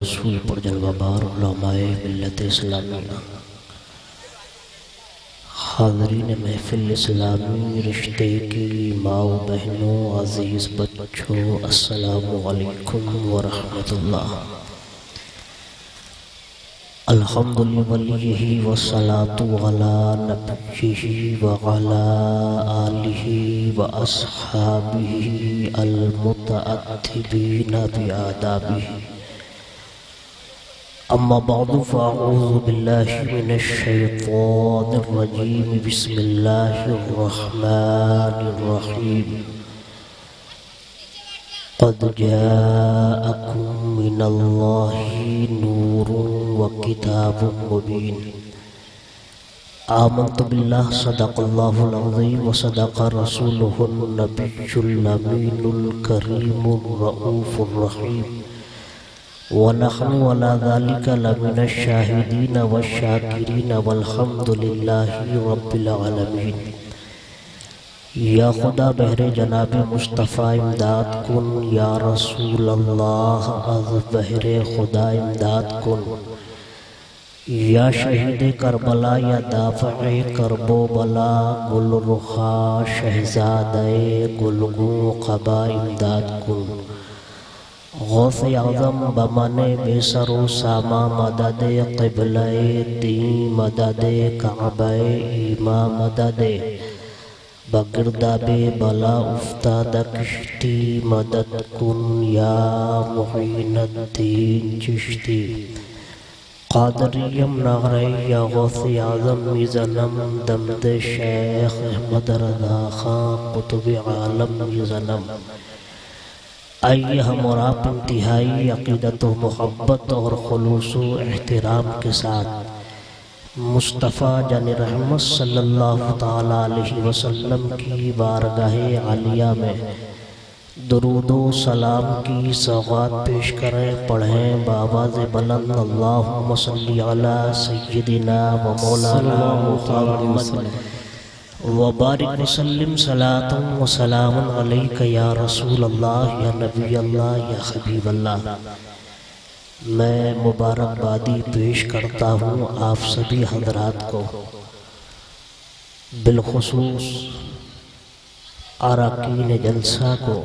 رسول پر جلوہ بار علماء ملت اسلامیہ، حاضرین محفل اسلامی، رشتے کی ماں و بہنوں، عزیز بچوں، السلام علیکم ورحمۃ اللہ۔ الحمد للہ والصلاة علی نبیہ وعلی آلہ واصحابہ المتأدبین بآدابہ، اما بعد فاعوذ باللہ من الشیطان الرجیم، بسم اللہ الرحمن الرحیم۔ قد جاءکم من اللہ نور وکتاب مبین۔ آمنت باللہ، صدق اللہ العظیم وصدق رسولہ النبی الامین الکریم الرؤوف الرحیم، ونحن على ذلك لمن الشاہدین والشاکرین والحمد للہ رب العالمین۔ یا خدا بہر جناب مصطفیٰ امداد کن، یا رسول اللہ از بہر خدا امداد کن۔ یا شہید کربلا، یا دافع کرب و بلا، گل رخا شہزادہ گلگوں قبا امداد کن۔ غوث اعظم بمانے بے سر و ساما، مدد قبلہ دین، مدد کعبہ ایما، مدد بگرداب بلا افتادہ کشتی، مدد کن یا معین الدین چشتی۔ قادریم نغرے یا غوث اعظم میزنم، دمد شیخ احمد رضا خان قطب عالم میزنم۔ آئیے ہم اور آپ انتہائی عقیدت و محبت اور خلوص و احترام کے ساتھ مصطفیٰ جان رحمت صلی اللہ تعالیٰ علیہ وسلم کی بارگاہ عالیہ میں درود و سلام کی سوغات پیش کریں، پڑھیں بآواز بلند، اللہم صلی علی سیدنا و مولانا محمد وبارک وسلم، صلاۃ و سلام علیک یا رسول اللہ، یا نبی اللہ، یا حبیب اللہ۔ میں مبارکبادی پیش کرتا ہوں آپ سبھی حضرات کو، بالخصوص اراکین جلسہ کو،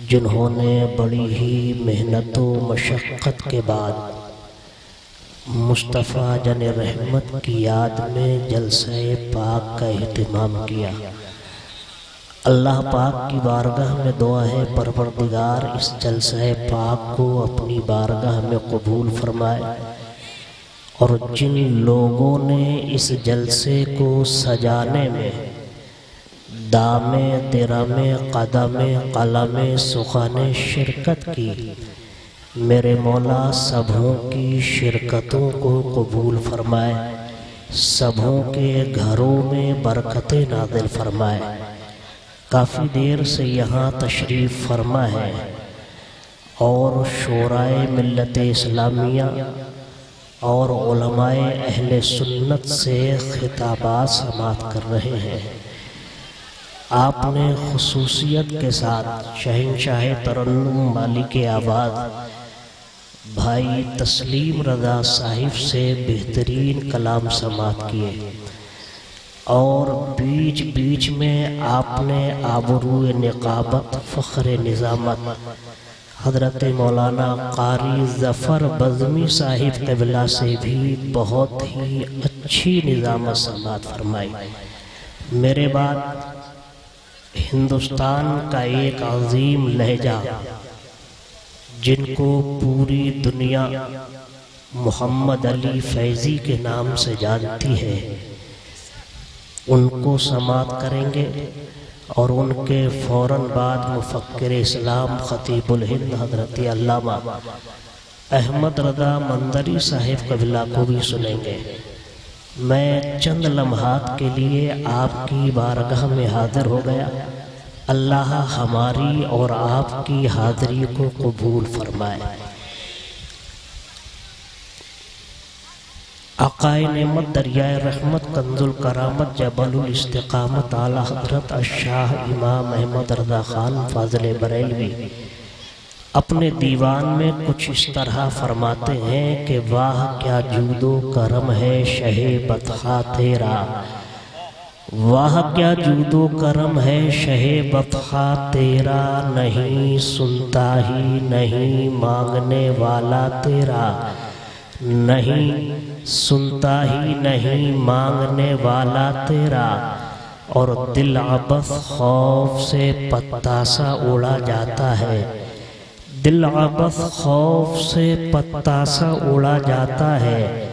جنہوں نے بڑی ہی محنت و مشقت کے بعد مصطفیٰ جان رحمت کی یاد میں جلسہ پاک کا اہتمام کیا۔ اللہ پاک کی بارگاہ میں دعا ہے، پروردگار اس جلسہ پاک کو اپنی بارگاہ میں قبول فرمائے، اور جن لوگوں نے اس جلسے کو سجانے میں دامے درامے قدمے قلمے سخانے شرکت کی، میرے مولا سبھوں کی شرکتوں کو قبول فرمائے، سبھوں کے گھروں میں برکتیں نازل فرمائے۔ کافی دیر سے یہاں تشریف فرما ہے اور شورائے ملت اسلامیہ اور علماء اہل سنت سے خطابات سماعت کر رہے ہیں۔ آپ نے خصوصیت کے ساتھ شہنشاہ ترنم مالک آباد بھائی تسلیم رضا صاحب سے بہترین کلام سماعت کیے، اور بیچ بیچ میں آپ نے آبرو نقابت فخر نظامت حضرت مولانا قاری ظفر بزمی صاحب قبلہ سے بھی بہت ہی اچھی نظامت سماعت فرمائی۔ میرے بعد ہندوستان کا ایک عظیم لہجہ جن کو پوری دنیا محمد علی فیضی کے نام سے جانتی ہے، ان کو سماعت کریں گے، اور ان کے فوراً بعد مفکر اسلام خطیب الہند حضرت علامہ احمد رضا مندری صاحب قبلہ کو بھی سنیں گے۔ میں چند لمحات کے لیے آپ کی بارگاہ میں حاضر ہو گیا۔ اللہ ہماری اور آپ کی حاضری کو قبول فرمائے۔ عقائے نعمت دریائے رحمت کنز الکرامت جبل الاستقامت اعلیٰ حضرت الشاہ امام احمد رضا خان فاضل بریلوی اپنے دیوان میں کچھ اس طرح فرماتے ہیں کہ واہ کیا جود و کرم ہے شہ بطخاں تیرا، واہ کیا جود و کرم ہے شہ بطخاں تیرا، نہیں سنتا ہی نہیں مانگنے والا تیرا، نہیں سنتا ہی نہیں مانگنے والا تیرا، اور دل عبث خوف سے پتا سا اڑا جاتا ہے، دل عبث خوف سے پتا سا اڑا جاتا ہے،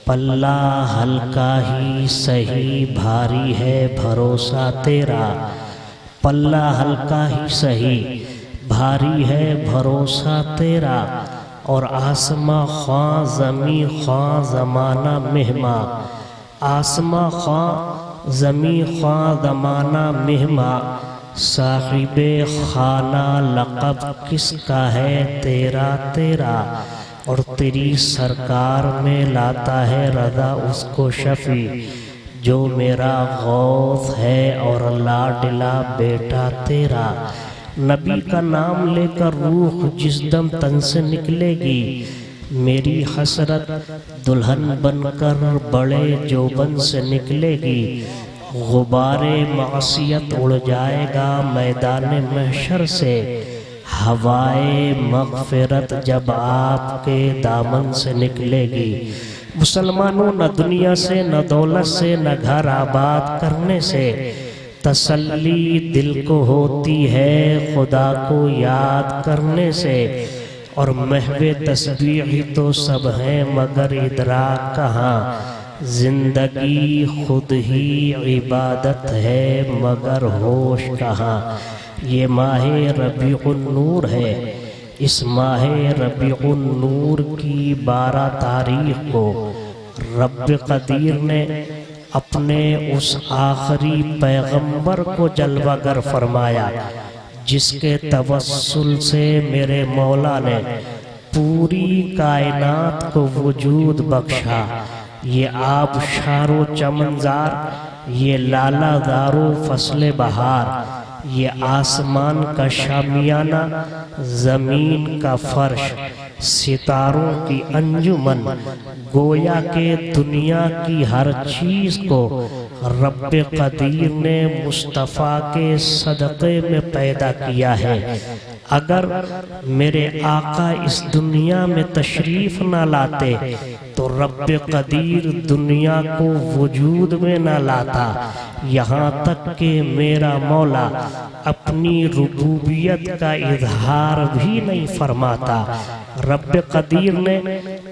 پلہ ہلکا ہی سہی بھاری ہے بھروسہ تیرا، پلہ ہلکا ہی سہی بھاری ہے بھروسہ تیرا، اور آسماں خواں زمیں خواں زمانہ مہماں، آسماں خواں زمیں خواں زمانہ مہماں، صاحب خانہ لقب کس کا ہے تیرا تیرا، اور تیری سرکار میں لاتا ہے رضا اس کو شفیع جو میرا غوث ہے اور لاڈلا بیٹا تیرا۔ نبی کا نام لے کر روح جس دم تن سے نکلے گی، میری حسرت دلہن بن کر بڑے جوبن سے نکلے گی، غبار معصیت اڑ جائے گا میدان محشر سے، ہوائے مغفرت جب آپ کے دامن سے نکلے گی۔ مسلمانوں، نہ دنیا سے نہ دولت سے نہ گھر آباد کرنے سے تسلی دل کو ہوتی ہے خدا کو یاد کرنے سے، اور محو تسبیح تو سب ہیں مگر ادراک کہاں، زندگی خود ہی عبادت ہے مگر ہوش کہاں۔ یہ ماہ ربیع النور ہے، اس ماہ ربیع النور کی 12 تاریخ کو رب قدیر نے اپنے اس آخری پیغمبر کو جلوہ گر فرمایا جس کے توسل سے میرے مولا نے پوری کائنات کو وجود بخشا۔ یہ آبشار و چمنزار، یہ لالا دار و فصل بہار، یہ آسمان کا شامیانہ، زمین کا فرش، ستاروں کی انجمن، گویا کہ دنیا کی ہر چیز کو رب قدیر نے مصطفیٰ کے صدقے میں پیدا کیا ہے۔ اگر میرے آقا اس دنیا میں تشریف نہ لاتے تو رب قدیر دنیا کو وجود میں نہ لاتا، یہاں تک کہ میرا مولا اپنی ربوبیت کا اظہار بھی نہیں فرماتا۔ رب قدیر نے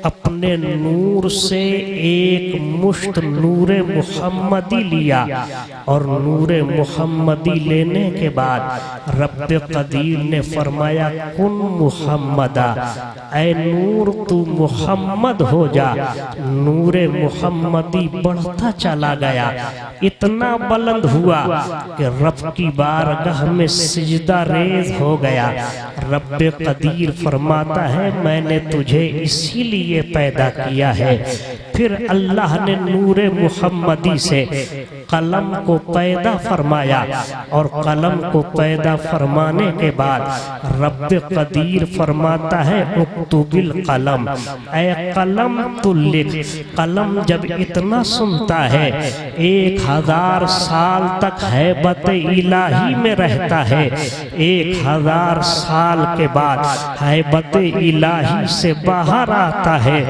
اپنے نور سے ایک مشت نور محمدی لیا، اور نور محمدی لینے کے بعد رب قدیر نے فرمایا کن محمدہ، اے نور تو محمد ہو جا۔ نور محمدی بڑھتا چلا گیا، اتنا بلند ہوا کہ رب کی بارگاہ میں سجدہ ریز ہو گیا۔ رب قدیر فرماتا ہے میں نے تجھے اسی لیے پیدا کیا ہے۔ پھر اللہ نے نور محمدی سے قلم کو پیدا فرمایا، اور قلم کو پیدا فرمانے کے بعد رب قدیر فرماتا ہے اکتب القلم، اے قلم تو لکھ۔ قلم جب اتنا سنتا ہے 1000 سال تک ہیبت الہی میں رہتا ہے، 1000 سال کے بعد ہیبت الہی سے باہر آتا ہے،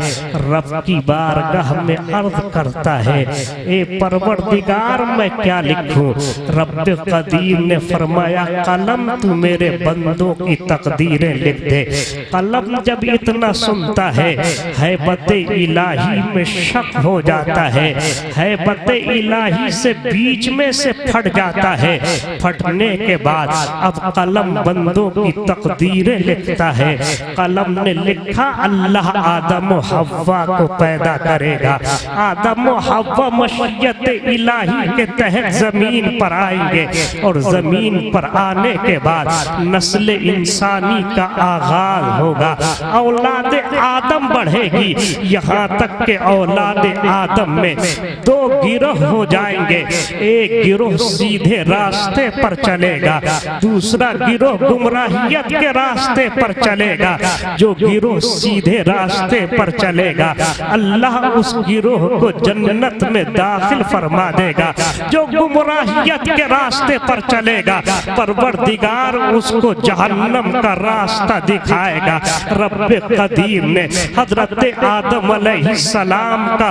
رب کی بارگاہ میں عرض کرتا ہے اے پروردگار میں کیا لکھوں؟ رب قدیر نے فرمایا قلم تو میرے بندوں کی تقدیریں لکھ دے۔ قلم جب اتنا سنتا ہے ہیبت الہی میں شک ہو جاتا ہے، ہیبت الہی سے بیچ میں سے پھٹ جاتا ہے، پھٹنے کے بعد اب قلم بندوں کی تقدیریں لکھتا ہے۔ قلم نے لکھا اللہ آدم و حوا کو پیدا کرے گا۔ آدم و حوا مشیت الہی ہی کے تحت زمین پر آئیں گے، اور زمین پر آنے کے بعد نسل انسانی کا آغاز ہوگا، اولاد آدم بڑھے گی، یہاں تک کہ اولاد آدم میں دو گروہ ہو جائیں گے، ایک گروہ سیدھے راستے پر چلے گا، دوسرا گروہ گمراہیت کے راستے پر چلے گا۔ جو گروہ سیدھے راستے پر چلے گا اللہ اس گروہ کو جنت میں داخل فرما دے گا، جو گمراہیت کے راستے پر چلے گا پروردگار اس کو جہنم کا راستہ دکھائے گا۔ رب قدیر نے حضرت آدم علیہ السلام کا،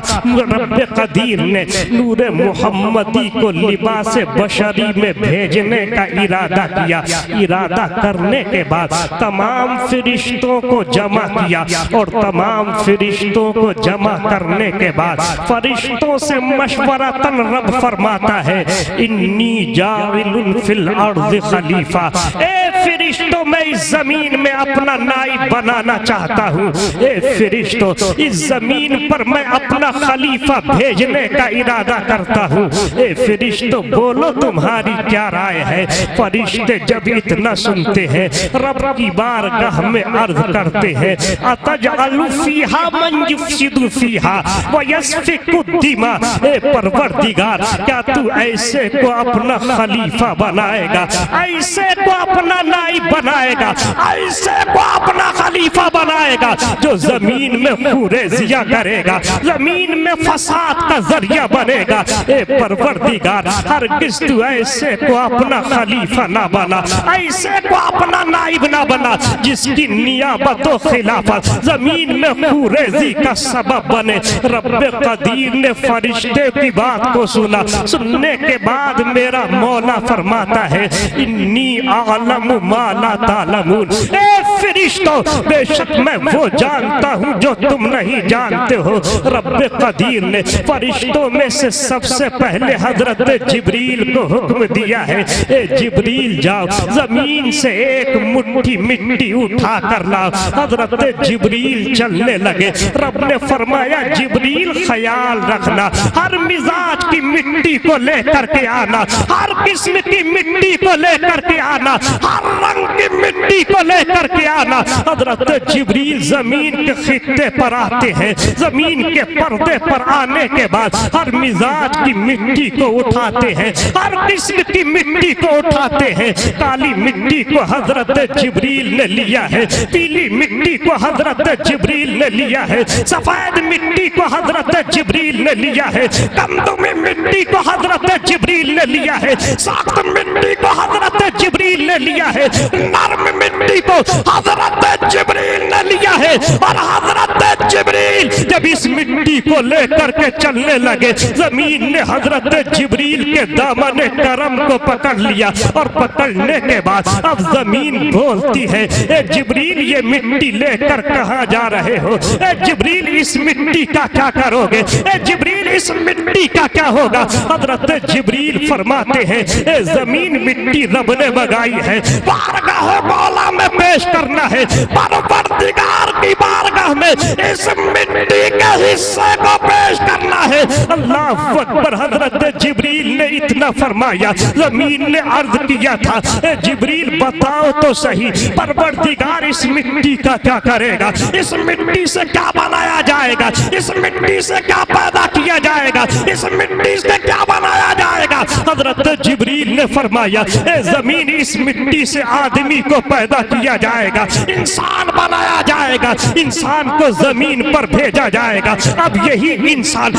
رب قدیر نے نور محمدی کو لباس بشری میں بھیجنے کا ارادہ کیا۔ ارادہ کرنے کے بعد تمام فرشتوں کو جمع کیا، اور تمام فرشتوں کو جمع کرنے کے بعد فرشتوں سے مشورتاً رب فرماتا ہے انی جاعل فی الارض خلیفہ، اے فرشتوں میں اس زمین میں اپنا نائب بنانا چاہتا ہوں، اے فرشتوں اس زمین پر میں اپنا خلیفہ بھیجنے کا ارادہ کرتا ہوں، اے فرشتوں بولو تمہاری کیا رائے ہے؟ فرشتے جب اتنا سنتے ہیں رب کی بارگاہ میں عرض کرتے ہیں اتجعل فیہا من یفسد فیہا ویسفک الدماء، اے پروردگار کیا تو ایسے کو اپنا خلیفہ بنائے گا، ایسے کو اپنا نائب بنائے گا، ایسے کو اپنا خلیفہ بنائے گا جو زمین میں خوریزیاں کرے گا، زمین میں فساد کا ذریعہ بنے گا؟ اے پروردگار ہرگز تو ایسے کو اپنا خلیفہ نہ بنا، ایسے کو اپنا نائب نہ بنا جس کی نیابت و خلافت زمین میں خوریزی کا سبب بنے۔ رب قدیر نے فرشتے کی بات کو سنا، سننے کے بعد میرا مولا فرماتا ہے انی اعلم ما لا تعلمون، اے فرشتوں بے شک میں وہ جانتا ہوں جو تم نہیں جانتے ہو۔ رب قدیر نے فرشتوں میں سے سب سے پہلے حضرت جبریل کو حکم دیا ہے اے جبریل جاؤ زمین سے ایک مٹھی مٹی اٹھا کر لاؤ۔ حضرت جبریل چلنے لگے، رب نے فرمایا جبریل خیال رکھنا ہر مزاج کی مٹی کو لے کر کے آنا، ہر قسم کی مٹی کو لے کر کے آنا، ہر رنگ کی مٹی کو لے کر کے آنا۔ حضرت جبریل زمین کے خطے پر آتے ہیں، زمین کے پردے پر آنے کے بعد ہر مزاج کی مٹی کو اٹھاتے ہیں، ہر قسم کی مٹی کو اٹھاتے ہیں۔ کالی مٹی کو حضرت جبریل نے لیا ہے، پیلی مٹی کو حضرت جبریل نے لیا ہے، سفید مٹی کو حضرت جبریل نے لیا ہے، گندمی مٹی کو حضرت جبریل نے لیا ہے، سخت مٹی کو حضرت جبریل نے لیا ہے، نرم مٹی کو حضرت جبریل نے لیا ہے۔ اور حضرت جبریل جب اس مٹی کو لے کر کے چلنے لگے زمین نے حضرت جبریل کے دامن کرم کو پکڑ لیا، اور پکڑنے کے بعد اب زمین بولتی ہے اے جبریل یہ مٹی لے کر کہاں جا رہے ہو؟ اے جبریل اس مٹی کا کیا کرو گے؟ اے جبریل اس مٹی کا کیا ہوگا؟ حضرت جبریل فرماتے ہیں اے زمین مٹی رب نے بگائی ہے، بارگاہ مولا میں پیش کرنا ہے، پروردگار کی بارگاہ میں اس مٹی کے حصے کو پیش کرنا ہے۔ اللہ اکبر۔ حضرت جبریل نے اتنا فرمایا، زمین نے عرض کیا تھا اے جبریل بتاؤ تو صحیح پروردگار اس مٹی کا کیا کرے گا؟ اس مٹی سے کیا بنایا جائے گا؟ اس مٹی سے کیا پیدا کیا جائے گا؟ اس مٹی سے کیا بنایا جائے گا؟ حضرت جبریل نے فرمایا اے زمین اس مٹی سے آدمی کو پیدا کیا جائے گا، انسان بنایا جائے گا، انسان کو زمین پر بھیجا جائے گا۔ اب یہی انسان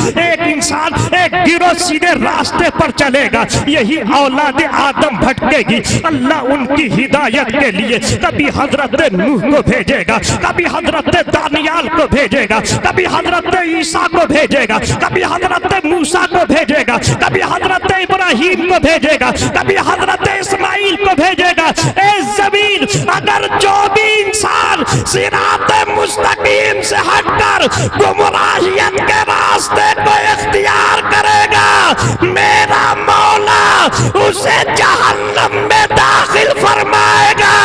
ایک گروہ سیدھے راستے پر چلے گا، یہی اولاد آدم بھٹکے گی۔ اللہ ان کی ہدایت کے لیے کبھی حضرت نوح کو بھیجے گا، کبھی حضرت دانیال کو بھیجے گا، کبھی حضرت عیسیٰ کو بھیجے گا، کبھی حضرت موسیٰ کو بھیجے گا، کبھی حضرت ابراہیم کو بھیجے گا، کبھی حضرت اسماعیل کو بھیجے گا۔ اے زمین اگر جو بھی انسان صراط مستقیم سے ہٹ کر گمراہیت کے راستے کو اختیار کرے گا میرا مولا اسے جہنم میں داخل فرمائے گا،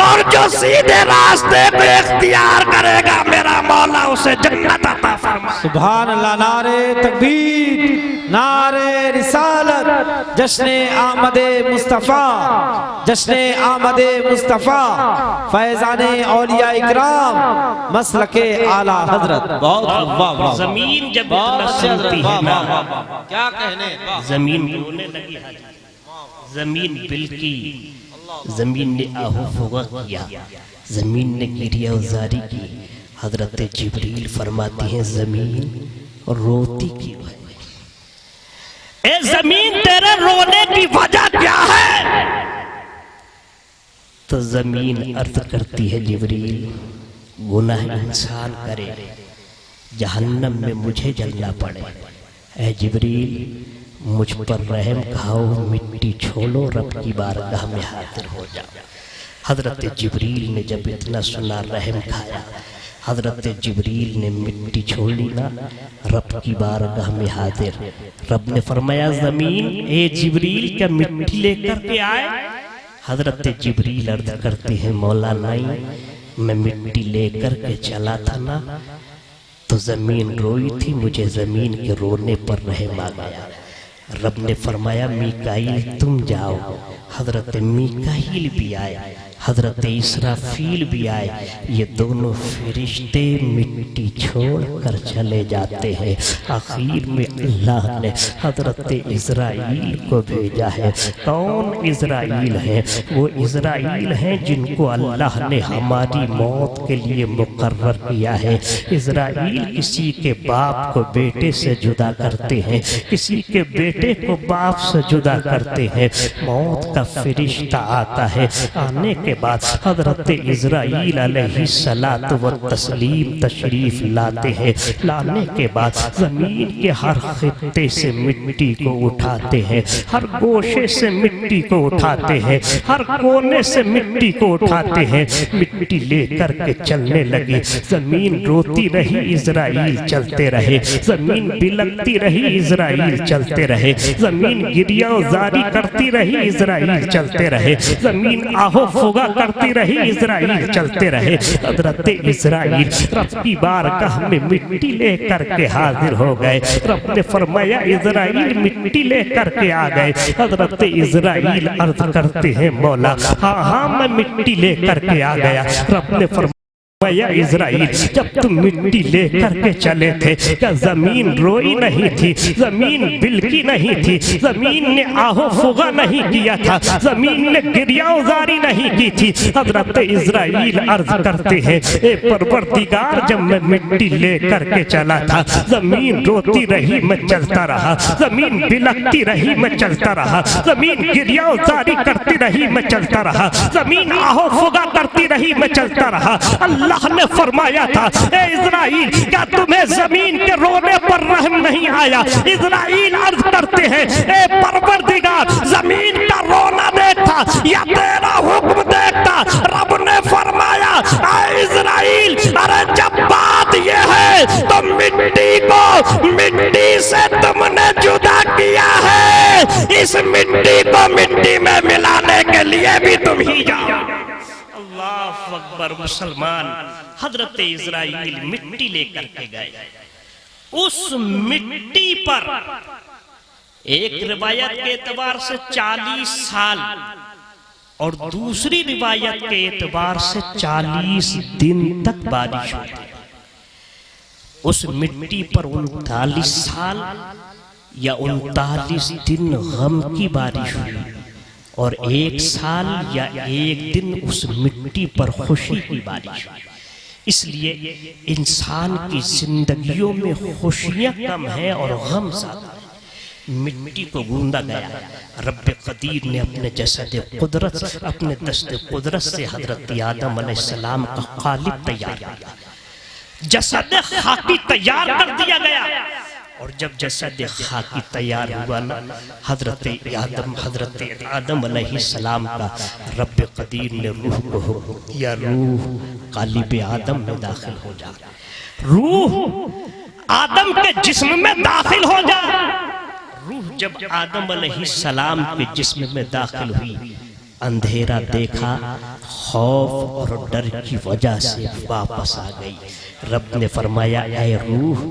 اور جو سیدھے راستے کو اختیار کرے گا میرا مولا اسے جنت عطا فرمائے گا۔ سبحان اللہ، نعرہ تکبیر۔ نعرے رسالت، جشن آمد مصطفیٰ، جشن آمد مصطفیٰ، فیضان اولیاء اکرام، مسلک اعلی حضرت۔ بہت خوب، واہ واہ، زمین جب بہت اتنا اچھے حضرت، سنتی ہے واہ نا، واہ واہ واہ، کیا کہنے، واہ۔ زمین رونے لگی حاجی، زمین بلکی، زمین نے آہو فغا کیا، زمین نے گریہ وزاری کی۔ حضرت جبریل فرماتی ہیں زمین روتی کیوں ہے؟ اے زمین تیرے رونے کی وجہ کیا ہے؟ تو زمین عرض کرتی ہے جبریل گناہ انسان کرے جہنم میں مجھے جلنا پڑے، اے جبریل مجھ پر رحم کھاؤ، مٹی چھوڑو، رب کی بارگاہ میں حاضر ہو جاؤ۔ حضرت جبریل نے جب اتنا سنا رحم کھایا، حضرت جبریل نے مٹی چھوڑ لی نا، رب کی بارگاہ میں حاضر۔ رب نے فرمایا زمین اے جبریل کیا مٹی لے کر کے آئے؟ حضرت جبریل عرض کرتے ہیں مولا نہیں، میں مٹی لے کر کے چلا تھا نا تو زمین روئی تھی، مجھے زمین کے رونے پر رحم آ گیا۔ رب نے فرمایا میکائیل تم جاؤ۔ حضرت میکائیل بھی آئے، حضرت اسرافیل بھی آئے، یہ دونوں فرشتے مٹی چھوڑ کر چلے جاتے ہیں۔ آخر میں اللہ نے حضرت اسرائیل کو بھیجا ہے۔ کون اسرائیل ہیں؟ وہ اسرائیل ہیں جن کو اللہ نے ہماری موت کے لیے مقرر کیا ہے۔ اسرائیل کسی کے باپ کو بیٹے سے جدا کرتے ہیں، کسی کے بیٹے کو باپ سے جدا کرتے ہیں۔ موت کا فرشتہ آتا ہے، آنے کے بعد حضرت اسرائیل علیہ السلام تشریف لاتے ہیں۔ لانے کے بعد زمین کے ہر خطے سے مٹی کو اٹھاتے ہیں، ہر گوشے سے مٹی کو اٹھاتے ہیں، ہر کونے سے مٹی کو اٹھاتے ہیں۔ مٹی لے کر کے چلنے لگے، زمین روتی رہی، اسرائیل چلتے رہے، زمین بلکتی رہی، اسرائیل چلتے رہے، زمین گریہ وزاری کرتی رہی، اسرائیل چلتے رہے، زمین آہو فغا کرتی رہی، اسرائیل چلتے رہے۔ حضرت اسرائیل رب کی بارگاہ میں مٹی لے کر کے حاضر ہو گئے۔ رب نے فرمایا اسرائیل مٹی لے کر کے آ گئے۔ حضرت اسرائیل عرض کرتے ہیں مولا ہاں میں مٹی لے کر کے آ گیا۔ رب نے فرمایا اسرائیل جب تم مٹی لے کر کے چلے تھے کیا زمین روئی نہیں تھی؟ زمین بلکی نہیں تھی؟ زمین نے آہو فغا نہیں کیا تھا؟ زمین نے گریہ وزاری نہیں کی تھی؟ حضرت اسرائیل عرض کرتے ہیں اے پروردگار جب میں مٹی لے کر کے چلا تھا زمین روتی رہی، میں چلتا رہا، زمین بلکتی رہی، میں چلتا رہا، زمین گریہ وزاری کرتی رہی، میں چلتا رہا، زمین آہو فغا کرتی رہی، میں چلتا رہا۔ اللہ نے فرمایا تھا اے اسرائیل کیا تمہیں زمین کے رونے پر رحم نہیں آیا؟ اسرائیل عرض کرتے ہیں اے پروردگار زمین کا رونا دیکھتا یا تیرا حکم دیکھتا؟ رب نے فرمایا اے اسرائیل ارے جب بات یہ ہے تو مٹی کو مٹی سے تم نے جدا کیا ہے، اس مٹی کو مٹی میں ملانے کے لیے بھی تم ہی جاؤ۔ اللہ اکبر مسلمان۔ حضرت اسرائیل مٹی لے کر کے گئے، اس مٹی پر ایک روایت کے اعتبار سے 40 سال اور دوسری روایت کے اعتبار سے 40 دن تک بارش ہوتی ہے۔ اس مٹی پر 39 سال یا 39 دن غم کی بارش ہوئی اور 1 سال یا 1 دن اس مٹی پر خوشی کی بارش ہوئی۔ اس لیے انسان کی زندگیوں میں خوشیاں کم ہیں اور غم زیادہ ہے۔ مٹی کو گوندا گیا، رب قدیر نے اپنے جسد قدرت، اپنے دست قدرت سے حضرت آدم علیہ السلام کا قالب تیار کیا، جسد خاکی تیار کر دیا گیا۔ اور جب جسد خاکی تیار ہوا نا، حضرت آدم علیہ السلام کا رب قدیر نے روح کو حکم کیا، روح قالب آدم میں داخل ہو جا، روح آدم کے جسم میں داخل ہو جا۔ روح جب آدم علیہ السلام کے جسم میں داخل ہوئی اندھیرا دیکھا، خوف اور ڈر کی وجہ سے واپس آ گئی۔ رب نے فرمایا اے روح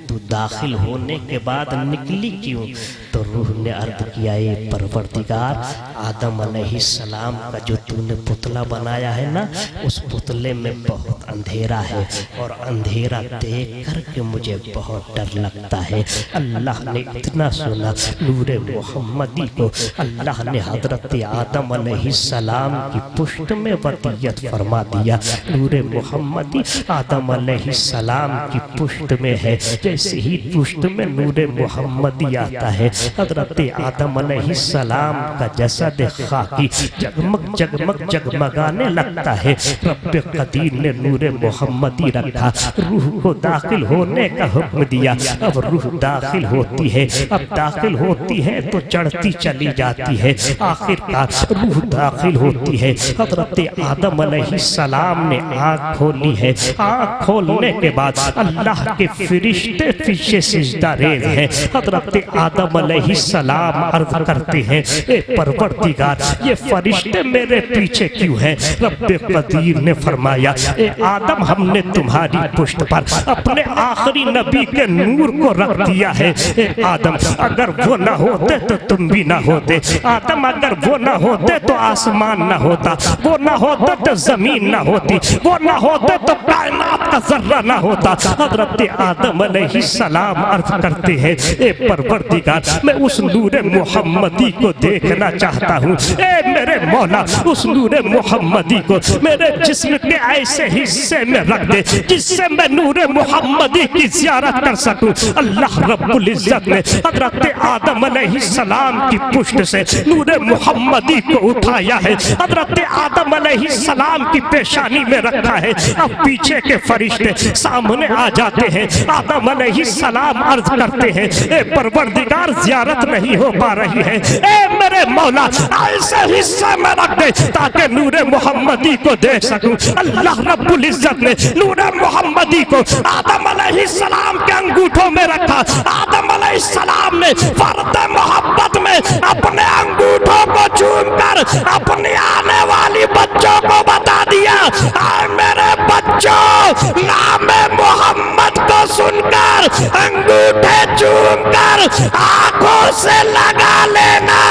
تو داخل ہونے کے بعد نکلی کیوں؟ تو روح نے عرض کیا اے پروردگار، آدم علیہ السلام کا جو تو نے پتلا بنایا ہے نا، اس پتلے میں بہت اندھیرا ہے اور اندھیرا دیکھ کر کے مجھے بہت ڈر لگتا ہے۔ اللہ نے اتنا سنا نور محمدی کو اللہ نے حضرت آدم علیہ السلام کی پشت میں وصیت فرما دیا۔ نور محمدی آدم علیہ السلام کی پشت میں ہے، جیسے ہی پشت میں نور محمدی آتا ہے، حضرت آدم علیہ السلام کا جسد خاکی جگمگ جگمگ جگمگانے لگتا ہے۔ رب قدیر نے نور محمدی رکھا، روح کو داخل ہونے کا حکم دیا۔ اب روح داخل ہوتی ہے، اب داخل ہوتی ہے تو چڑھتی چلی جاتی ہے، آخر کار روح داخل ہوتی ہے۔ حضرت آدم علیہ السلام نے آنکھ کھولی ہے، آنکھ کھولنے کے بعد اللہ کے فرشتے پیچھے سجدہ ریز ہیں۔ حضرت آدم علیہ السلام عرض کرتے ہیں اے پروردگار یہ فرشتے میرے پیچھے کیوں ہیں؟ رب قدیر نے فرمایا اے آدم ہم نے تمہاری پشت پر اپنے آخری نبی کے نور کو رکھ دیا ہے۔ اے آدم اگر وہ نہ ہوتے تو تم بھی نہ ہوتے، آدم اگر وہ نہ ہوتے تو آسمان نہ ہوتا، وہ نہ ہوتے تو زمین نہ ہوتی، وہ نہ ہوتے تو کائنات کا ذرہ نہ ہوتا۔ حضرت آدم علیہ السلام عرض کرتے ہیں اے پروردگار میں اس نور محمدی کو دیکھنا چاہتا ہوں، اے میرے مولا اس نور محمدی کو میرے جسم کے ایسے حصے میں رکھ دے جس سے میں نور محمدی کی زیارت کر سکوں۔ اللہ رب العزت نے حضرت آدم علیہ السلام کی پشت سے نور محمدی کو اٹھایا ہے، حضرت آدم علیہ السلام کی پیشانی میں رکھا ہے۔ اب پیچھے کے فرشتے سامنے آ جاتے ہیں، آدم علیہ السلام عرض کرتے ہیں اے پروردگار زیارت نہیں ہو پا رہی ہے، اے میرے مولا ایسے حصے میں رکھ دے تاکہ نور محمدی کو دیکھ سکوں۔ اللہ رب العزت نے نور محمدی کو آدم علیہ السلام کے انگوٹھوں میں رکھا۔ آدم علیہ السلام نے فرد محبت میں اپنے انگوٹھوں کو چوم کر اپنی آنے والی بچوں کو بتا دیا اے میرے بچوں نام محمد کو سن کر انگوٹھے چوم کر آنکھوں سے لگا لینا،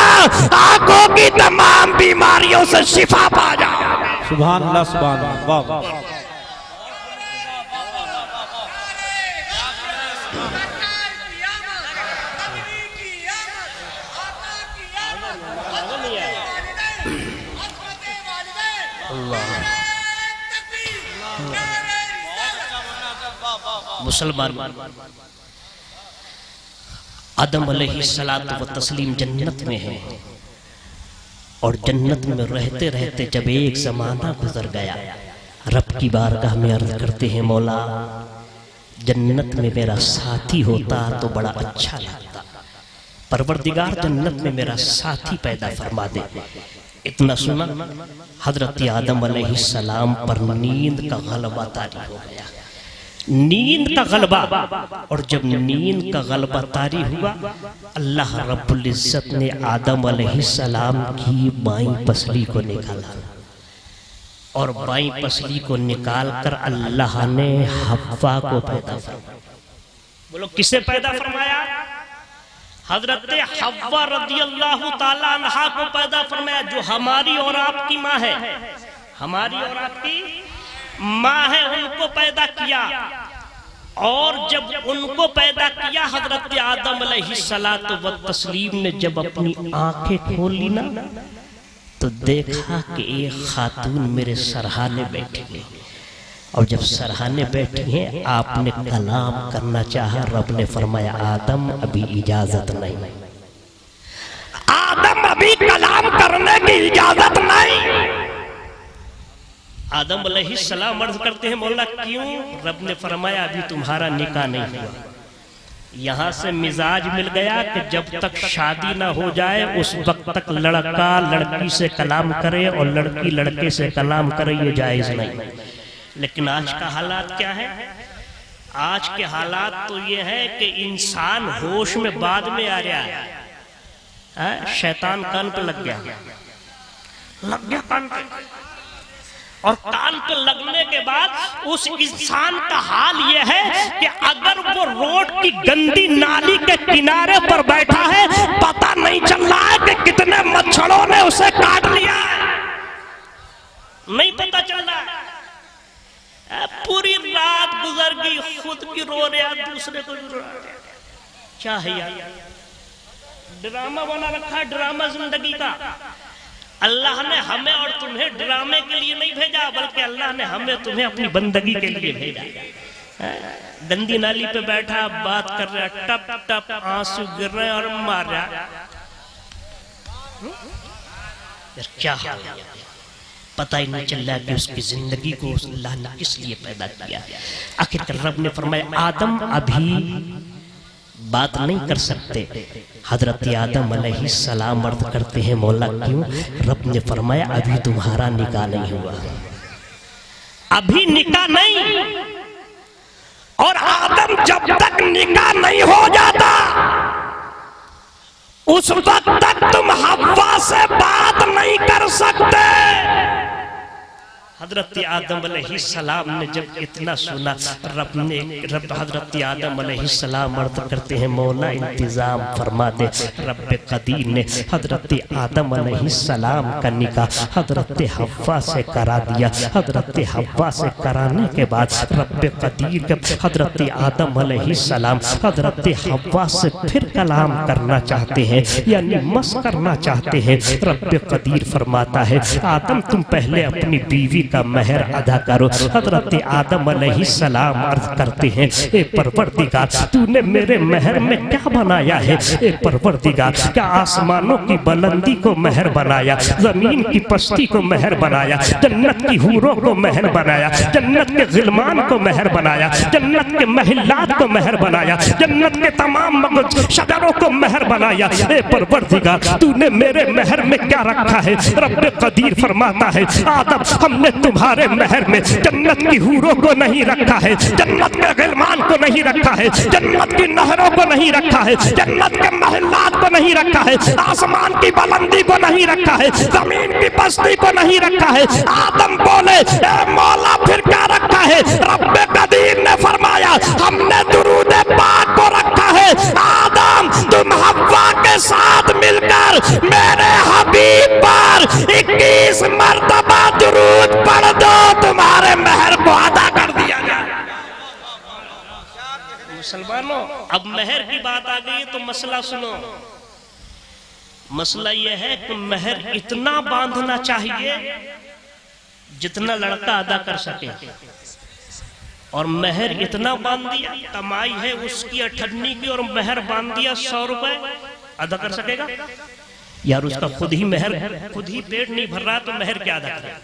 آنکھوں کی تمام بیماریوں سے شفا پا جاؤ۔ سبحان اللہ سبحان اللہ، واہ واہ۔ مسلمان آدم علیہ السلام جنت میں ہے اور جنت میں رہتے رہتے جب ایک زمانہ گزر گیا رب کی بارگاہ میں عرض کرتے ہیں مولا جنت میں میرا ساتھی ہوتا تو بڑا اچھا لگتا، پروردگار جنت میں میرا ساتھی پیدا فرما دے۔ اتنا سنا حضرت آدم علیہ السلام پر نیند کا غلبہ طاری ہو گیا، نیند کا غلبہ، اور جب نیند کا غلبہ طاری ہوا اللہ رب العزت نے آدم علیہ السلام کی بائیں پسلی کو نکالا، اور بائیں پسلی کو نکال کر اللہ نے حوا کو پیدا فرمایا۔ بولو کسے پیدا فرمایا؟ حضرت حوا رضی اللہ تعالیٰ عنہا کو پیدا فرمایا، جو ہماری اور آپ کی ماں ہے، ہماری اور آپ کی ماں ہے، ان کو پیدا کیا۔ اور جب ان کو پیدا کیا حضرت آدم علیہ السلام نے جب اپنی آنکھیں کھولی نا تو دیکھا کہ ایک خاتون میرے سرہانے بیٹھی ہے، اور جب سرہانے بیٹھی ہیں آپ نے کلام کرنا چاہا، رب نے فرمایا آدم ابھی اجازت نہیں، آدم ابھی کلام کرنے کی اجازت نہیں۔ آدم علیہ السلام عرض کرتے ہیں مولا کیوں؟ رب نے فرمایا ابھی تمہارا نکاح نہیں ہوا، یہاں سے مزاج مل گیا کہ جب تک شادی نہ ہو جائے اس وقت تک لڑکا لڑکی سے کلام کرے اور لڑکی لڑکے سے کلام کرے، یہ جائز نہیں۔ لیکن آج کا حالات کیا ہے؟ آج کے حالات تو یہ ہے کہ انسان ہوش میں بعد میں آ رہا ہے، شیطان کان پہ لگ گیا، لگ گیا کان پہ، اور کان پہ لگنے کے بعد اس انسان کا حال یہ ہے کہ اگر وہ روڈ کی گندی نالی کے کنارے پر بیٹھا ہے پتہ نہیں چل رہا ہے کہ کتنے مچھروں نے اسے کاٹ لیا ہے، نہیں پتہ چل رہا ہے، پوری رات گزر گئی، خود کی رو رہا، دوسرے کو بھی رو رہا، کیا ہے یار، ڈرامہ بنا رکھا ہے، ڈرامہ زندگی کا۔ اللہ نے ہمیں اور تمہیں ڈرامے کے لیے نہیں بھیجا، بلکہ اللہ نے ہمیں تمہیں اپنی بندگی کے لیے بھیجا۔ گندی نالی پہ بیٹھا بات کر رہا، ٹپ ٹپ آنسو گر رہے اور مار رہا، یار کیا حال ہے، پتہ ہی نہیں چل رہا کہ اس کی زندگی کو اللہ نے کس لیے پیدا کیا۔ آخر رب نے فرمایا آدم ابھی بات نہیں کر سکتے۔ حضرت آدم علیہ السلام عرض کرتے ہیں مولا کیوں؟ رب نے فرمایا ابھی تمہارا نکاح نہیں ہوا، ابھی نکاح نہیں، اور آدم جب تک نکاح نہیں ہو جاتا اس وقت تک تم حوا سے بات نہیں کر سکتے۔ حضرت آدم علیہ السلام نے جب اتنا سنا، رب حضرت آدم علیہ السلام عرض کرتے ہیں مولا انتظام فرما دے۔ رب قدیر نے حضرت آدم علیہ السلام کا نکاح حضرت حوا سے کرا دیا۔ حضرت حوا سے کرانے کے بعد رب قدیر جب حضرت آدم علیہ السلام حضرت حوا سے پھر کلام کرنا چاہتے ہیں، یعنی مس کرنا چاہتے ہیں، رب قدیر فرماتا ہے آدم تم پہلے اپنی بیوی کا مہر ادا کرو۔ حضرت آدم علیہ السلام عرض کرتے ہیں اے پروردگار تو نے میرے مہر میں کیا بنایا ہے؟ اے پروردگار کیا آسمانوں کی بلندی کو مہر بنایا، زمین کی پستی کو مہر بنایا، جنت کی حوروں کو مہر بنایا، جنت کے غلمان کو مہر بنایا، جنت کے محلات کو مہر بنایا، جنت کے تمام شجروں کو مہر بنایا، اے پروردگار تو نے میرے مہر میں کیا رکھا ہے؟ رب قدیر فرماتا ہے آدم ہم نے تمہارے مہر میں جنت کی حوروں کو نہیں رکھا ہے، جنت کے غلمان کو نہیں رکھا ہے، جنت کی نہروں کو نہیں رکھا ہے، جنت کے محلات کو نہیں رکھا ہے، آسمان کی بلندی کو نہیں رکھا ہے، زمین کی پستی کو نہیں رکھا ہے۔ آدم بولے اے مولا پھر کیا رکھا ہے؟ رب قدیر نے فرمایا ہم نے درود پاک کو رکھا ہے۔ آدم تم حوا کے ساتھ مل کر میرے حبیب پر 21 مرتبہ درود پڑھ دو، تمہارے مہر کو ادا کر دیا جائے۔ مسلمانوں اب مہر کی بات آ گئی تو مسئلہ سنو۔ مسئلہ یہ ہے کہ مہر اتنا باندھنا چاہیے جتنا لڑکا ادا کر سکے، اور مہر اتنا باندھ دیا، کمائی ہے اس کی 58 کی اور مہر باندھ دیا 100 روپے، ادا کر سکے گا؟ یار اس کا خود ہی مہر خود ہی پیٹ نہیں بھر رہا تو مہر کیا ادا کرے گا؟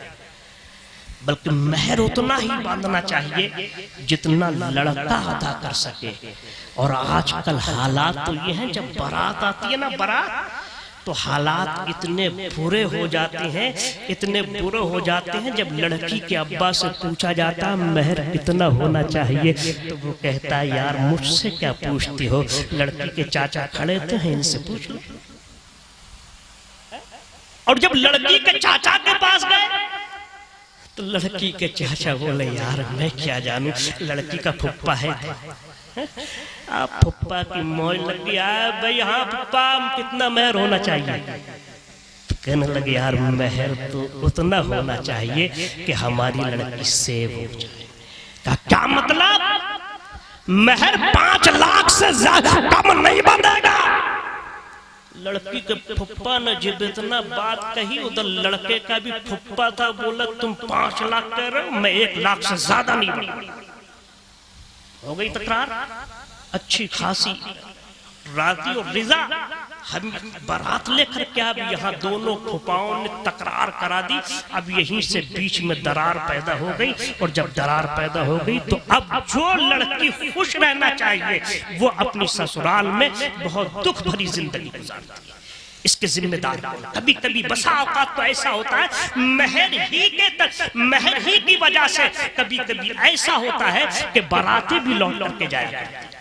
بلکہ مہر اتنا ہی باندھنا چاہیے جتنا لڑکا ادا کر سکے۔ اور آج کل حالات تو یہ ہیں جب بارات آتی ہے نا، بارات تو حالات اتنے برے ہو جاتے ہیں، اتنے برے ہو جاتے ہیں جب لڑکی کے ابا سے پوچھا جاتا مہر کتنا ہونا چاہیے تو وہ کہتا ہے یار مجھ سے کیا پوچھتی ہو، لڑکی کے چاچا کھڑے تھے ان سے پوچھ لو۔ اور جب لڑکی کے چاچا کے پاس گئے تو لڑکی کے چاچا بولے یار میں کیا جانوں، لڑکی کا پھپا ہے، آپ پھپا کی موج لگ گئی بھئی ہاں پھپا کتنا مہر ہونا چاہیے؟ کہنے لگے یار مہر تو اتنا ہونا چاہیے کہ ہماری لڑکی سیو ہو جائے۔ کیا مطلب؟ مہر 5 لاکھ سے زیادہ کم نہیں بندھے گا۔ لڑکی کے پھپا نے جب اتنا بات کہی، ادھر لڑکے کا بھی پھپا تھا، بولا تم 5 لاکھ کہہ رہے ہو، میں 1 لاکھ سے زیادہ نہیں بڑھا۔ ہو گئی تکرار، اچھی خاصی راضی اور رضا۔ ہم بارات لے کر کیا اب یہاں دونوں پھپاؤں نے تکرار کرا دی، اب یہیں سے بیچ میں درار پیدا ہو گئی، اور جب درار پیدا ہو گئی تو اب جو لڑکی خوش رہنا چاہیے وہ اپنی سسرال میں بہت دکھ بھری زندگی گزارتی ہے۔ اس کے ذمہ دار کبھی کبھی بسا اوقات تو ایسا ہوتا ہے مہر ہی کی وجہ سے کبھی کبھی ایسا ہوتا ہے کہ باراتیں بھی لوٹ کر کے جایا کرتی ہیں۔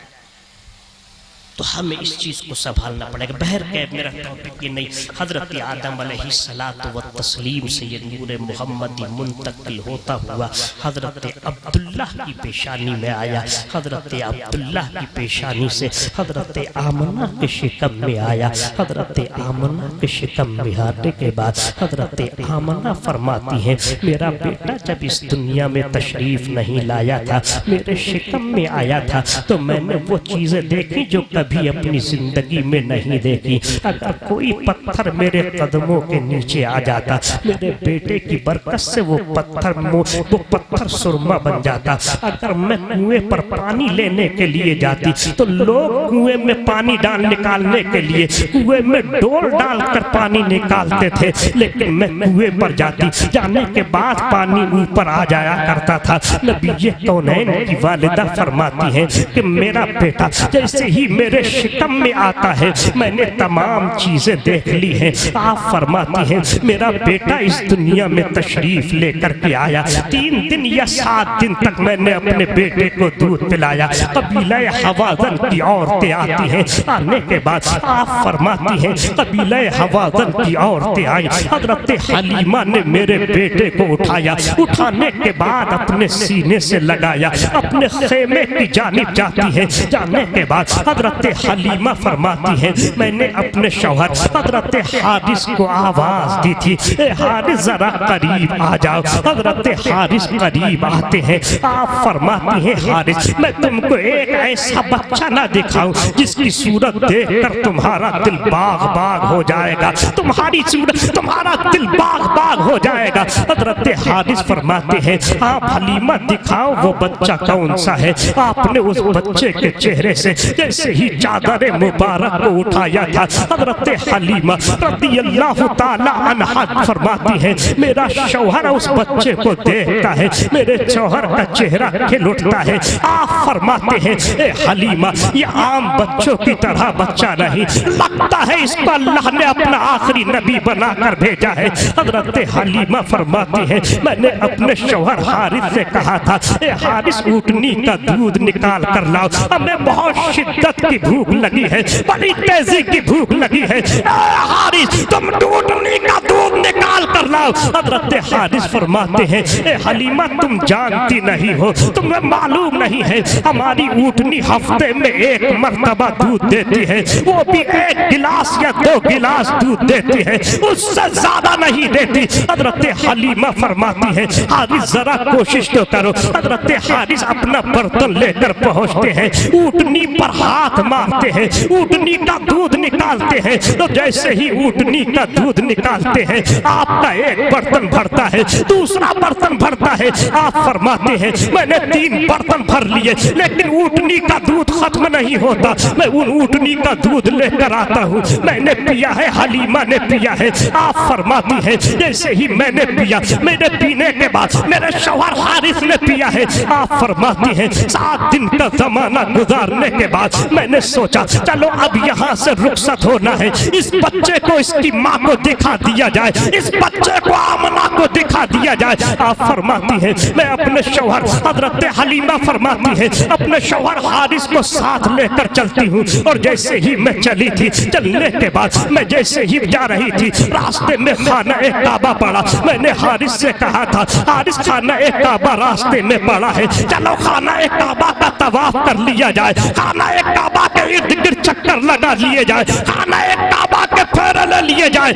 تو ہمیں اس چیز کو سنبھالنا پڑے گا. بہرکیف میرا ٹاپک یہ نہیں. حضرت آدم علیہ الصلوۃ والتسلیم سے یہ نور محمدی منتقل ہوتا ہوا حضرت عبداللہ کی پیشانی میں آیا. حضرت عبداللہ کی پیشانی سے حضرت آمنہ کے شکم میں آیا. حضرت آمنہ کے شکم میں آنے کے بعد حضرت آمنہ فرماتی ہیں میرا بیٹا جب اس دنیا میں تشریف نہیں لایا تھا, میرے شکم میں آیا تھا, تو میں نے وہ چیزیں دیکھی جو کبھی اپنی زندگی میں نہیں دیکھی. اگر کوئی پتھر میرے قدموں کے نیچے آ جاتا, میرے بیٹے کی برکت سے وہ پتھر سرما بن جاتا. اگر میں کنویں پر پانی لینے کے لیے جاتی تو لوگ کنویں میں پانی نکالنے کے لیے کنویں میں ڈول ڈال کر پانی نکالتے تھے, لیکن میں کنویں پر جاتی, جانے کے بعد پانی اوپر آ جایا کرتا تھا. نبی کونین کی والدہ فرماتی ہیں کہ میرا بیٹا جیسے ہی میرے شکم میں آتا ہے میں نے تمام چیزیں دیکھ لی ہیں. آپ فرماتی ہیں میرا بیٹا اس دنیا میں تشریف لے کر کے آیا, 3 دن یا 7 دن تک میں نے اپنے بیٹے کو دودھ پلایا. قبیلہ حوازن کی عورتیں آتی ہیں, آنے کے بعد آپ فرماتی ہیں قبیلہ حوازن کی عورتیں آئیں. حضرت حلیمہ نے میرے بیٹے کو اٹھایا, اٹھانے کے بعد اپنے سینے سے لگایا, اپنے خیمے کی جانب جاتی ہے. جانے کے بعد حضرت حلیمہ فرماتی ہیں میں نے اپنے شوہر حضرت حارث کو آواز دی تھی, اے حارث ذرا قریب آ جاؤ. حضرت حارث قریب آتے ہیں. آپ فرماتی ہیں حارث میں تم کو ایک ایسا بچہ نہ دکھاؤں جس کی صورت دیکھ کر تمہارا دل باغ باغ ہو جائے گا, تمہاری صورت تمہارا دل باغ باغ ہو جائے گا. حضرت حارث فرماتے ہیں آپ حلیمہ دکھاؤ وہ بچہ کون سا ہے. آپ نے اس بچے کے چہرے سے جیسے ہی چادر مبارک کو اٹھایا تھا, حضرت حلیمہ رضی اللہ تعالی عنہا فرماتی ہیں میرا شوہر اس بچے کو دیکھتا ہے, میرے شوہر کا چہرہ کھل اٹھتا ہے. آپ فرماتے ہیں اے حلیمہ یہ عام بچوں کی طرح بچہ نہیں, لگتا ہے اس کو اللہ نے اپنا آخری نبی بنا کر بھیجا ہے. حضرت حلیمہ فرماتی ہیں میں نے اپنے شوہر حارث سے کہا تھا اے حارث اونٹنی کا دودھ نکال کر لاؤ, ہمیں بہت شدت کی بھوک لگی ہے, بڑی تیزی کی بھوک لگی ہے. اے حارث تم اونٹنی کا دودھ نکال کر لاؤ. حضرت حارث فرماتے ہیں اے حلیمہ تم جانتی نہیں ہو, تمہیں معلوم نہیں ہے ہماری اونٹنی ہفتے میں 1 مرتبہ دودھ دیتی ہے, وہ بھی 1 گلاس یا 2 گلاس دودھ دیتی ہے, اس سے زیادہ نہیں دیتی. حضرت حلیمہ فرماتی ہے حارث ذرا کوشش تو کرو. حضرت حارث اپنا برتن لے کر پہنچتے ہیں, اونٹنی پر ہاتھ مارتے ہیں, اونٹنی کا دودھ نکالتے ہیں. تو جیسے ہی اونٹنی کا دودھ نکالتے ہیں آپ کا ایک برتن بھرتا ہے, دوسرا برتن بھرتا ہے. آپ فرماتے ہیں میں نے 3 برتن بھر لیے لیکن اونٹنی کا دودھ ختم نہیں ہوتا. میں ان اونٹنی کا دودھ لے کر آتا ہوں, میں نے پیا ہے, حلیمہ نے پیا ہے. آپ فرماتی ہیں جیسے ہی میں نے پیا, میرے پینے کے بعد میرے شوہر حارث نے پیا ہے. آپ فرماتی ہیں 7 دن کا زمانہ گزارنے کے بعد میں نے سوچا چلو اب یہاں سے رخصت ہونا ہے, اس بچے کو اس کی ماں کو دکھا دیا جائے, اس بچے کو آمنہ کو دکھا دیا جائے. آپ فرماتی ہیں میں اپنے شوہر حضرت حلیمہ فرماتی ہے اپنے شوہر حارث کو ساتھ لے کر چلتی ہوں, اور جیسے ہی میں چلی تھی, چلنے کے بعد میں جیسے ہی جا رہی تھی راستے میں خانہ کعبہ پڑا. میں نے حارث سے کہا تھا حارث خانہ کعبہ راستے میں پڑا ہے, چلو خانہ کعبہ کا طواف کر لیا جائے, خانہ کعبہ کے ارد گرد چکر لگا لیے جائے, خانہ کعبہ کے پھیرے لے لیے جائے.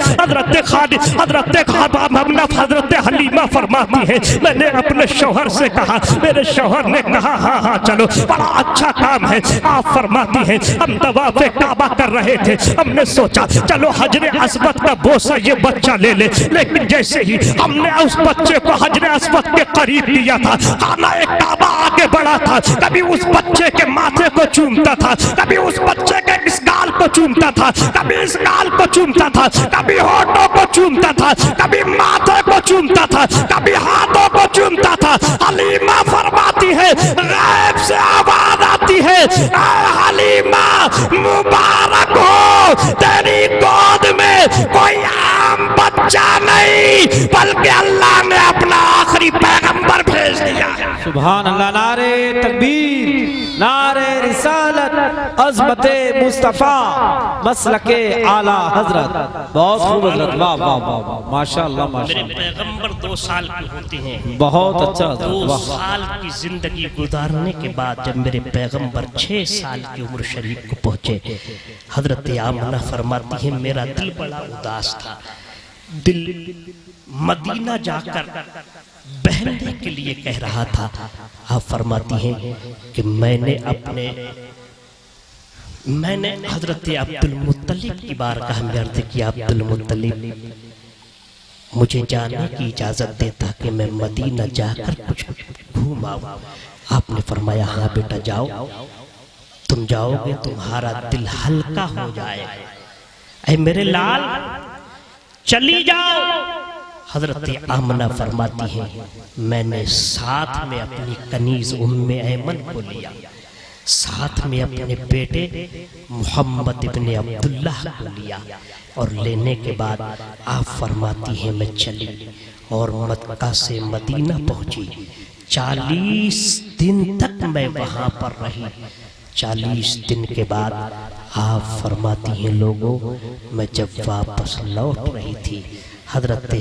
حضرت حلیمہ فرماتی ہے میں نے اپنے شوہر سے کہا, میرے شوہر نے کہا ہاں ہاں چلو بڑا اچھا کام ہے. آپ فرماتی ہیں ہم طواف کعبہ کر رہے تھے, ہم نے سوچا چلو حجر اسود کا بوسہ یہ بچہ لے لے, لیکن جیسے ہی ہم نے اس بچے کو حجر اسود کے قریب دیا تھا, خانہ کعبہ آگے بڑھا تھا, کبھی اس بچے کے ماتھے کو چومتا تھا, کبھی اس بچے کے اس گال کو چومتا تھا, کبھی اس گال کو چومتا تھا, کبھی ہونٹوں کو چومتا تھا, کبھی ماتھے کو چومتا تھا, کبھی ہاتھوں کو چومتا تھا. حلیمہ فرماتی ہے غیب سے آواز آتی ہے اے حلیمہ مبارک ہو, تیری گود میں کوئی عام بچہ نہیں بلکہ اللہ نے اپنا آخری پیغمبر بھیج دیا. سبحان اللہ. نعرہ تکبیر, نعرہ رسالت, عظمت مصطفیٰ مسلک اعلی حضرت. بہت خوب حضرت. واہ واہ واہ واہ ماشاء اللہ ماشاء میرے اللہ. پیغمبر 2 سال کے ہوتے ہیں. بہت اچھا حضرت. 2 واہ سال کی زندگی گزارنے کے بعد جب میرے پیغمبر 6 سال کی عمر شریف کو پہنچے، حضرت آمنہ فرماتی ہیں میرا دل بڑا اداس تھا. دل مدینہ جا کر بہننے کے لیے کہہ رہا تھا. آپ فرماتی ہیں کہ میں نے حضرت عبد المطلب کی بارگاہ میں عرض کیا، عبد المطلب مجھے جانے کی اجازت دیتا کہ میں مدینہ جا کر کچھ گھوم آؤں. آپ نے فرمایا ہاں بیٹا جاؤ، تم جاؤ گے تمہارا دل ہلکا ہو جائے. اے میرے لال چلی جاؤ. حضرت آمنہ فرماتی ہیں میں نے ساتھ میں اپنی کنیز ام ایمن کو لیا، ساتھ میں اپنے بیٹے محمد ابن عبداللہ کو لیا، اور لینے کے بعد آپ فرماتی ہیں میں چلی اور مکہ سے مدینہ پہنچی. 40 دن تک میں وہاں پر رہی. 40 دن کے بعد آپ فرماتی ہیں لوگوں میں جب واپس لوٹ رہی تھی، حضرت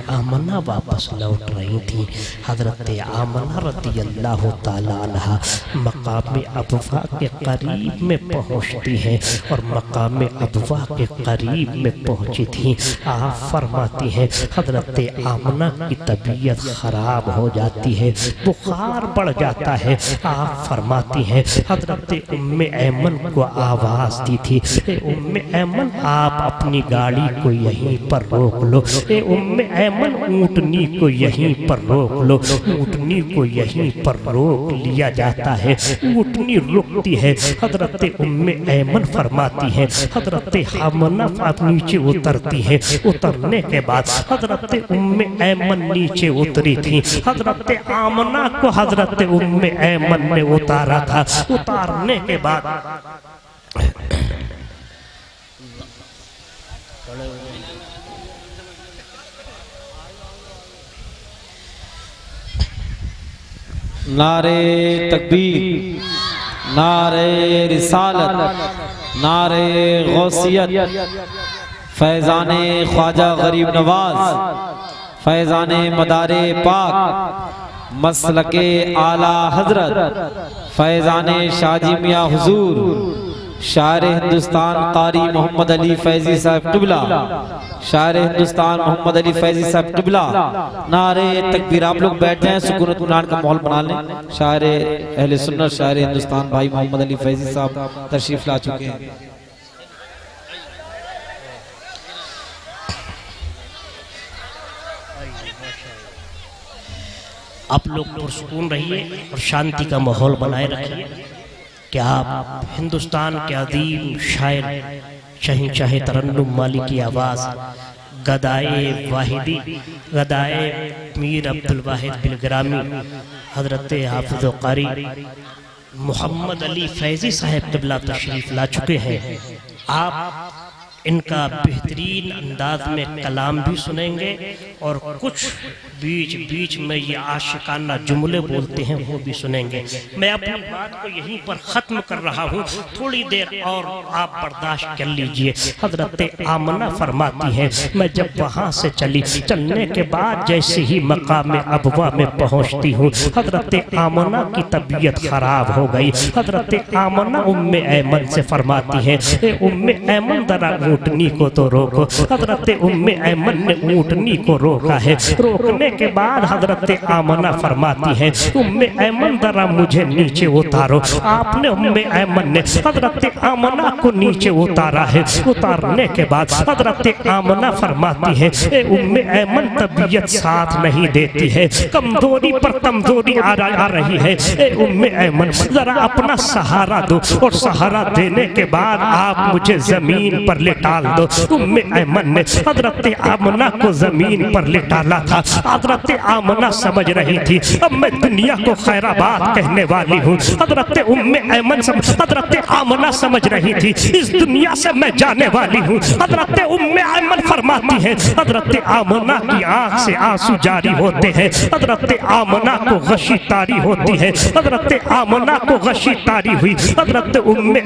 آمنہ واپس لوٹ رہی تھی. حضرت آمنہ رضی اللہ تعالیٰ عنہ مقام ابوا کے قریب میں پہنچتی ہیں، اور مقام ابوا کے قریب میں پہنچی تھی. آپ فرماتی ہیں حضرت آمنہ کی طبیعت خراب ہو جاتی ہے، بخار بڑھ جاتا ہے. آپ فرماتی ہیں حضرت ام ایمن کو آواز دی تھی اے ام ایمن آپ اپنی گاڑی کو یہیں پر روک لو. اے ام ایمن اونٹنی کو یہیں پر روک لو. اونٹنی کو یہیں پر روک لیا جاتا ہے، اونٹنی رکتی ہے. حضرت ام ایمن فرماتی ہیں حضرت آمنہ نیچے اترتی ہے. اترنے کے بعد حضرت ام ایمن نیچے اتری تھی. حضرت آمنہ کو حضرت ام ایمن نے اتارا تھا. اتارنے کے بعد نعرے تکبیر، نعرے رسالت، نعرے غوثیت، فیضان خواجہ غریب نواز، فیضان مدار پاک، مسلک اعلی حضرت، فیضان شاہ جی میاں حضور، شاعر ہندوستان قاری محمد علی فیضی صاحب قبلہ، شاعر ہندوستان محمد علی فیضی صاحب قبلہ. نعرے تکبیر. آپ لوگ بیٹھ جائیں، سکون اطمینان کا ماحول بنا لیں. شاعر اہل سنت شاعر ہندوستان بھائی محمد علی فیضی صاحب تشریف لا چکے ہیں. آپ لوگ پرسکون رہیے اور شانتی کا ماحول بنائے رکھیے کہ آپ ہندوستان کے عظیم شاعر شہنشاہ ترنم مالی کی آواز، گدائے واحدی، گدائے میر عبدالواحد بالگرامی، حضرت حافظ و قاری محمد علی فیضی صاحب قبلہ تشریف لا چکے ہیں. آپ ان کا بہترین انداز میں کلام بھی سنیں گے، اور کچھ بیچ بیچ میں یہ عاشقانہ جملے بولتے ہیں وہ بھی سنیں گے. میں اپنی بات کو یہیں پر ختم کر رہا ہوں، تھوڑی دیر اور آپ برداشت کر لیجئے. حضرت آمنہ فرماتی ہیں میں جب وہاں سے چلنے کے بعد جیسے ہی مقام ابوا میں پہنچتی ہوں، حضرت آمنہ کی طبیعت خراب ہو گئی. حضرت آمنہ ام ایمن سے فرماتی ہیں اے ام ایمن ذرا اونٹنی کو تو روکو. حضرت ام ایمن نے اونٹنی کو روکا ہے. روکنے کے بعد حضرت آمنہ فرماتی ہیں ام ایمن ذرا مجھے نیچے اتارو. آپ نے ام ایمن نے حضرت آمنہ کو نیچے اتارا ہے. اتارنے کے بعد حضرت آمنہ فرماتی ہیں اے ام ایمن طبیعت ساتھ نہیں دیتی ہے، کمزوری پر کمزوری آ رہی ہے. اے ام ایمن ذرا اپنا سہارا دو، اور سہارا دینے کے بعد آپ مجھے زمین پر لے ڈال دو. ایمن نے حضرت آمنہ کو زمین پر لٹالا تھا. حضرت آمنہ سمجھ رہی تھی اب میں دنیا کو خیرآباد کہنے والی ہوں. حضرت حضرت آمنہ سمجھ رہی تھی اس دنیا سے میں جانے والی ہوں. حضرت ایمن فرماتی ہے حضرت آمنہ کی آنکھ سے آنسو جاری ہوتے ہیں. حضرت آمنہ کو غشی طاری ہوتی ہے. حضرت آمنہ کو غشی طاری ہوئی. حضرت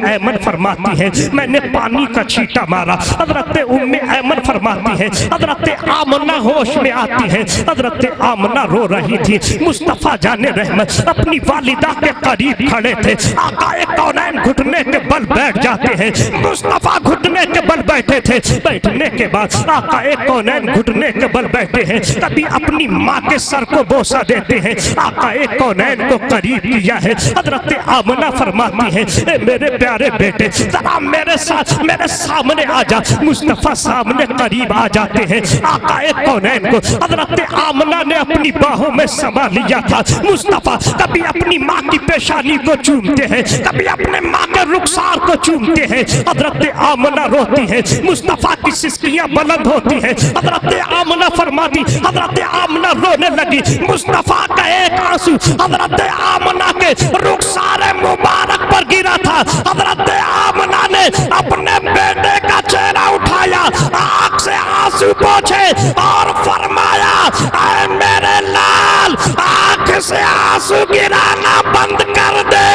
ایمن فرماتی ہے میں نے پانی کا چھیٹا مارا. حضرت ایمن فرماتی ہے حضرت آمنہ ہوش میں آتی ہے. حضرت آمنہ رو رہی تھی. مصطفیٰ جان رحمت اپنی والدہ کے قریب کھڑے تھے. آقا کونین گھٹنے کے بل بیٹھ جاتے ہیں. مصطفیٰ گھٹنے کے بل بیٹھے تھے. بیٹھنے کے بعد آقا کونین گھٹنے کے بل بیٹھے ہیں. کبھی اپنی ماں کے سر کو بوسہ دیتے ہیں. آقا کونین کو قریب کیا ہے. حضرت آمنہ فرماتی ہے اے میرے پیارے بیٹے ذرا میرے ساتھ میرے سامنے آ جا. مصطفیٰ سامنے قریب آ جاتے ہیں. آقا کونین کو حضرت آمنہ نے اپنی باہوں میں سما لیا تھا. مصطفیٰ کبھی اپنی ماں کی پیشانی کو چومتے ہیں, کبھی اپنے ماں کے رخسار کو چومتے ہیں. حضرت آمنہ روتی ہے. مصطفیٰ کی سسکیاں بلند ہوتی ہیں. حضرت آمنہ فرماتی حضرت آمنہ رونے لگی. مصطفیٰ کا ایک آنسو حضرت آمنہ کے رخسار مبارک پر گرا تھا. حضرت آمنہ نے اپنے بیٹے کا چہرہ اٹھایا, آنکھ سے آنسو پوچھے اور فرمایا اے میرے لال آنکھ سے آنسو گرانا بند کر دے.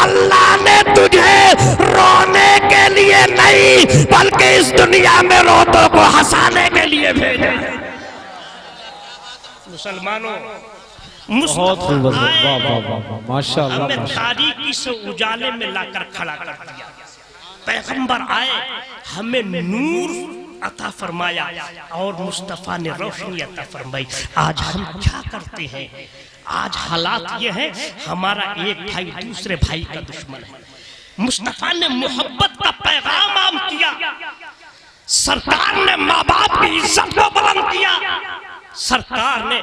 اللہ نے تجھے رونے کے لیے نہیں بلکہ اس دنیا میں روتوں کو ہنسانے کے لیے بھیجا. مسلمانوں بہت خوب ماشاءاللہ ہمیں تاریکی سے اجالے میں لا کر کھڑا کر دیا. پیغمبر آئے ہمیں نور عطا فرمایا اور مصطفیٰ نے روشنی عطا فرمائی. آج ہم کیا کرتے ہیں؟ آج حالات یہ ہیں ہمارا ایک بھائی دوسرے بھائی کا دشمن ہے. مصطفیٰ نے محبت کا پیغام عام کیا. سرکار نے ماں باپ کی عزت کو بلند کیا. سرکار نے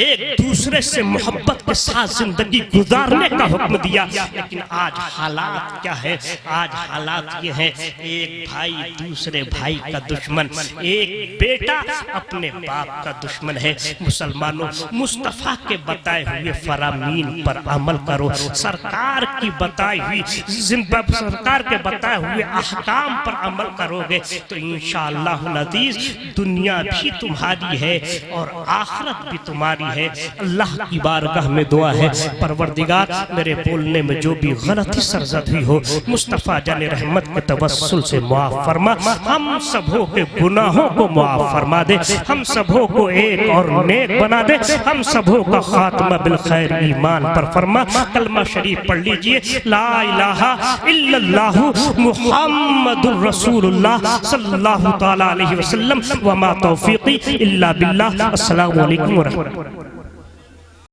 ایک دوسرے سے محبت کے ساتھ زندگی گزارنے کا حکم دیا. لیکن آج حالات کیا ہے؟ آج حالات یہ ہے ایک بھائی دوسرے بھائی کا دشمن, ایک بیٹا اپنے باپ کا دشمن ہے. مسلمانوں مصطفیٰ کے بتائے ہوئے فرامین پر عمل کرو. سرکار کی بتائی ہوئی سرکار کے بتائے ہوئے احکام پر عمل کرو گے تو انشاءاللہ العزیز دنیا بھی تمہاری ہے اور آخرت بھی تمہاری ہے. اللہ کی بارگاہ میں دعا ہے پروردگار میرے بولنے میں جو بھی غلطی سرزد ہوئی ہو مصطفیٰ جان رحمت کے توسل سے معاف فرما. ہم سبوں کے گناہوں کو معاف فرما دے. ہم سبوں کو ایک اور نیک بنا دے. ہم سبوں کا خاتمہ بالخیر ایمان پر فرما. کلمہ شریف پڑھ لیجئے لا الہ الا اللہ محمد الرسول اللہ صلی اللہ تعالی علیہ وسلم وما توفیقی الا باللہ. السلام علیکم ورحمۃ اللہ.